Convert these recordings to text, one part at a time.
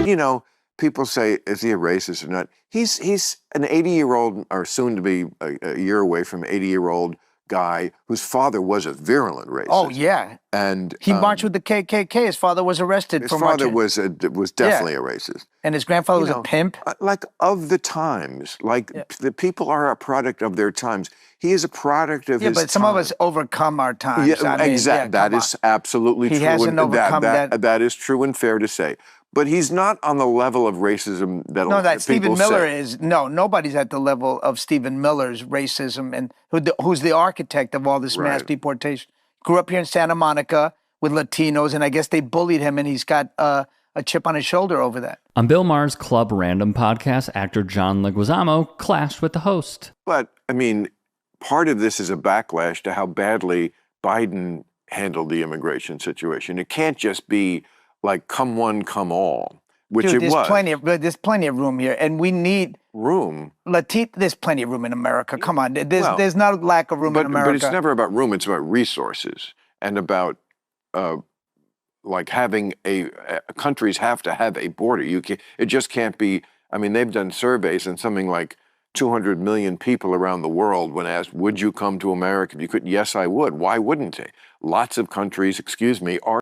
you know, people say, is he a racist or not? He's an 80-year-old, or soon to be a year away from 80-year-old guy whose father was a virulent racist. Oh, yeah. And he marched with the KKK. His father was arrested for marching. His father was definitely a racist. And his grandfather was a pimp. Like, of the times. Like, the people are a product of their times. He is a product of his but some of us overcome our times. Yeah, exactly. That is absolutely true. He hasn't overcome that. That is true and fair to say. But he's not on the level of racism that Stephen Miller is. No, nobody's at the level of Stephen Miller's racism, and who's the architect of all this mass deportation. Grew up here in Santa Monica with Latinos, and I guess they bullied him, and he's got a chip on his shoulder over that. On Bill Maher's Club Random podcast, actor John Leguizamo clashed with the host. But, I mean, part of this is a backlash to how badly Biden handled the immigration situation. It can't just be like, come one, come all, which Dude, it was. There's plenty of room here, and we need room. There's plenty of room in America. Come on, there's not a lack of room in America. But it's never about room. It's about resources and about like having countries have to have a border. It just can't be. I mean, they've done surveys, and something like 200 million people around the world, when asked, would you come to America if you could? Yes, I would. Why wouldn't they? Lots of countries, are.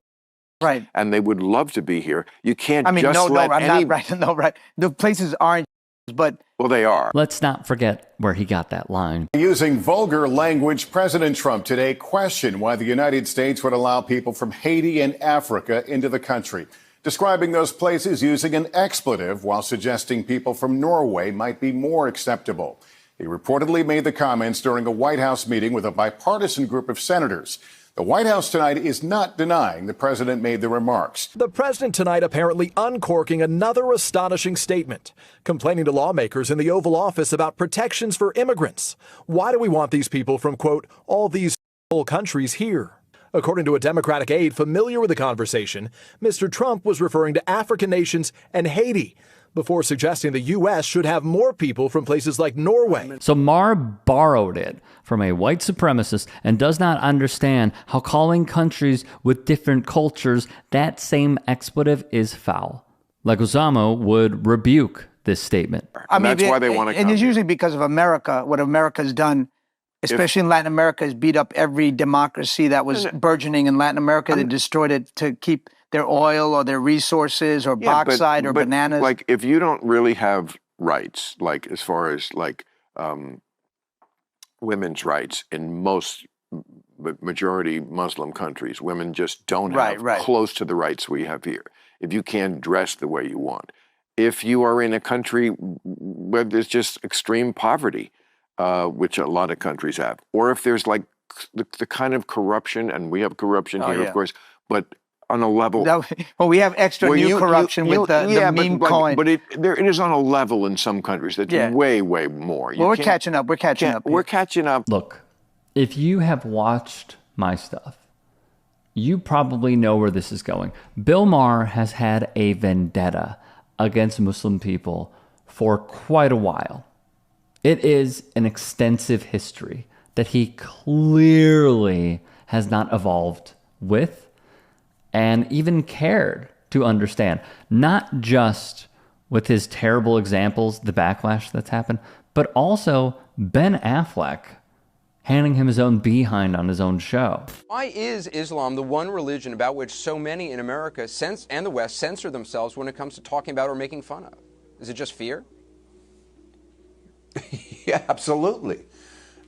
Right. And they would love to be here. You can't not right. No, right. The places aren't, but... Well, they are. Let's not forget where he got that line. Using vulgar language, President Trump today questioned why the United States would allow people from Haiti and Africa into the country, describing those places using an expletive while suggesting people from Norway might be more acceptable. He reportedly made the comments during a White House meeting with a bipartisan group of senators. The White House tonight is not denying the president made the remarks. The president tonight apparently uncorking another astonishing statement, complaining to lawmakers in the Oval Office about protections for immigrants. Why do we want these people from, quote, all these countries here? According to a Democratic aide familiar with the conversation, Mr. Trump was referring to African nations and Haiti, before suggesting the U.S. should have more people from places like Norway. So Maher borrowed it from a white supremacist and does not understand how calling countries with different cultures that same expletive is foul. Leguizamo would rebuke this statement. I mean, that's why they want to come. And it's usually because of America. What America's done, especially in Latin America, has beat up every democracy that was burgeoning in Latin America. They destroyed it to keep their oil or their resources or bauxite or bananas. Like, if you don't really have rights, like as far as like women's rights in most majority Muslim countries, women just don't have close to the rights we have here. If you can't dress the way you want, if you are in a country where there's just extreme poverty, which a lot of countries have, or if there's like the kind of corruption, and we have corruption here, of course, but on a level... Well, we have extra new corruption with the meme coin. But it is on a level in some countries that's way, way more. Well, we're catching up. We're catching up. We're catching up. Look, if you have watched my stuff, you probably know where this is going. Bill Maher has had a vendetta against Muslim people for quite a while. It is an extensive history that he clearly has not evolved with and even cared to understand, not just with his terrible examples, the backlash that's happened, but also Ben Affleck handing him his own behind on his own show. Why is Islam the one religion about which so many in America and the West censor themselves when it comes to talking about or making fun of? Is it just fear? Yeah, absolutely.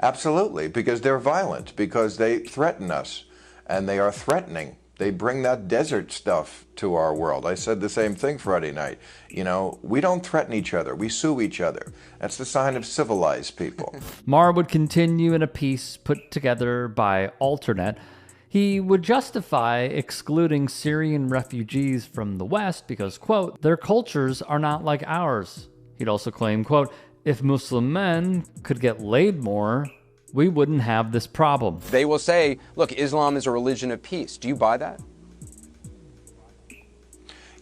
Absolutely, because they're violent, because they threaten us, and they are threatening. They bring that desert stuff to our world. I said the same thing Friday night. You know, we don't threaten each other. We sue each other. That's the sign of civilized people. Maher would continue in a piece put together by Alternet. He would justify excluding Syrian refugees from the West because, quote, their cultures are not like ours. He'd also claim, quote, if Muslim men could get laid more, we wouldn't have this problem. They will say, look, Islam is a religion of peace. Do you buy that?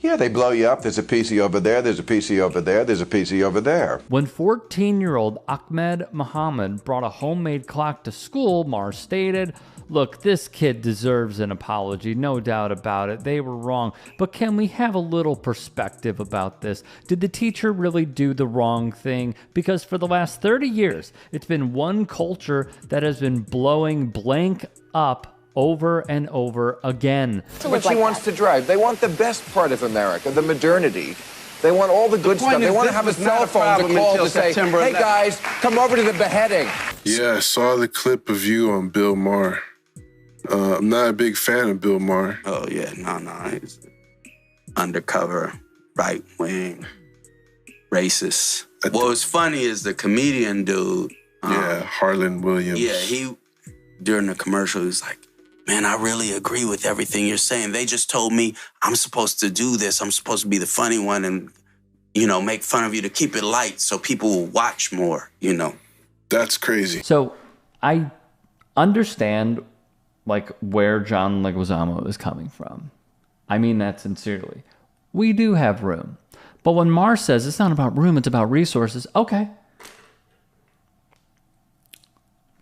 Yeah, they blow you up. There's a PC over there. There's a PC over there. There's a PC over there. When 14-year-old Ahmed Mohammed brought a homemade clock to school, Maher stated, Look, this kid deserves an apology, no doubt about it. They were wrong. But can we have a little perspective about this? Did the teacher really do the wrong thing? Because for the last 30 years, it's been one culture that has been blowing blank up over and over again. What she wants to drive. They want the best part of America, the modernity. They want all the good stuff. They want to have a cell phone to call to say, hey guys, come over to the beheading. Yeah, I saw the clip of you on Bill Maher. I'm not a big fan of Bill Maher. Oh, yeah, no. He's undercover, right-wing, racist. What was funny is the comedian dude. Harlan Williams. Yeah, during the commercial, he was like, man, I really agree with everything you're saying. They just told me I'm supposed to do this. I'm supposed to be the funny one and, make fun of you to keep it light so people will watch more, That's crazy. So I understand where John Leguizamo is coming from. I mean that sincerely. We do have room. But when Maher says it's not about room, it's about resources, okay.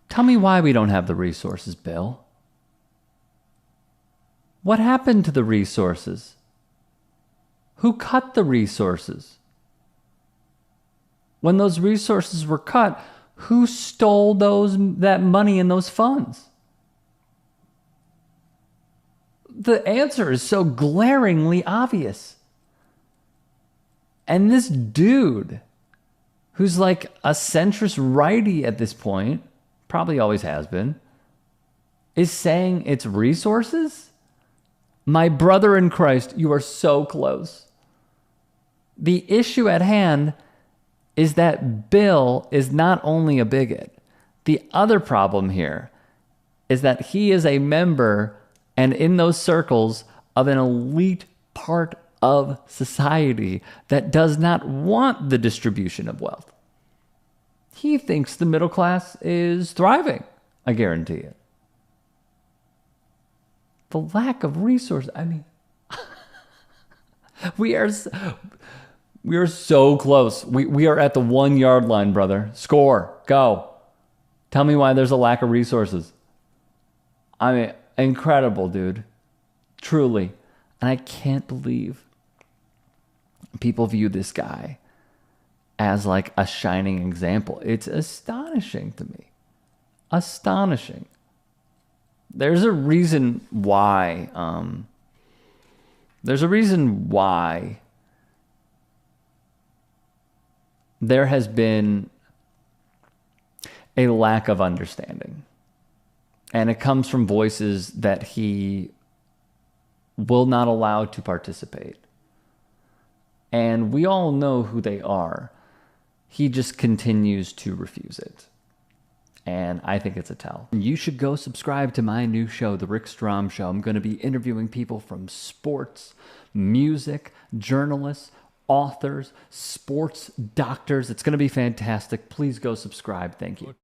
Tell me why we don't have the resources, Bill. What happened to the resources? Who cut the resources? When those resources were cut, who stole that money and those funds? The answer is so glaringly obvious. And this dude, who's like a centrist righty at this point, probably always has been, is saying it's resources? My brother in Christ, you are so close. The issue at hand is that Bill is not only a bigot. The other problem here is that he is a member and in those circles of an elite part of society that does not want the distribution of wealth. He thinks the middle class is thriving. I guarantee it. The lack of resources. I mean, we are so close. We are at the 1 yard line, brother. Score. Go. Tell me why there's a lack of resources. I mean, incredible, dude. Truly. And I can't believe people view this guy as like a shining example. It's astonishing to me. Astonishing. There's a reason why. There has been a lack of understanding. And it comes from voices that he will not allow to participate. And we all know who they are. He just continues to refuse it. And I think it's a tell. You should go subscribe to my new show, The Rick Strom Show. I'm going to be interviewing people from sports, music, journalists, authors, sports doctors. It's going to be fantastic. Please go subscribe. Thank you.